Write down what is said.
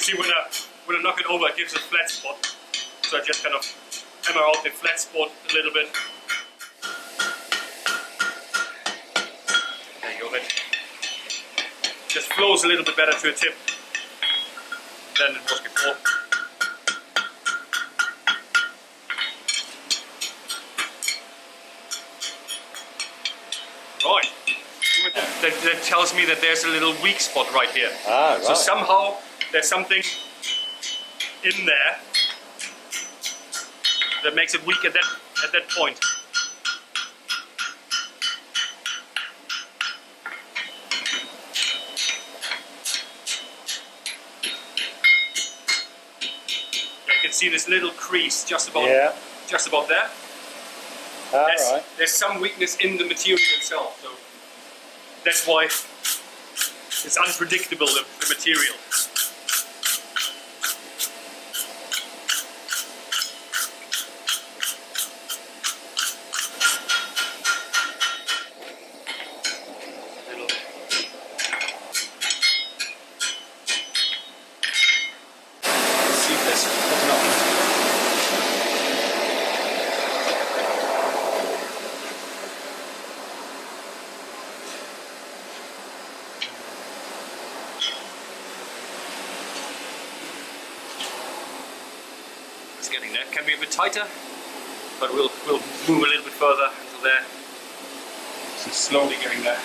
see when I knock it over, it gives a flat spot. So I just kind of hammer out the flat spot a little bit. There you go, it just flows a little bit better to a tip than it was before. Right. That tells me that there's a little weak spot right here. Ah, right. So somehow there's something in there that makes it weak at that point. You can see this little crease just about there. Right. There's some weakness in the material itself, so that's why it's unpredictable, the material. It's getting there. Can be a bit tighter, but we'll move a little bit further until there. So slowly getting there.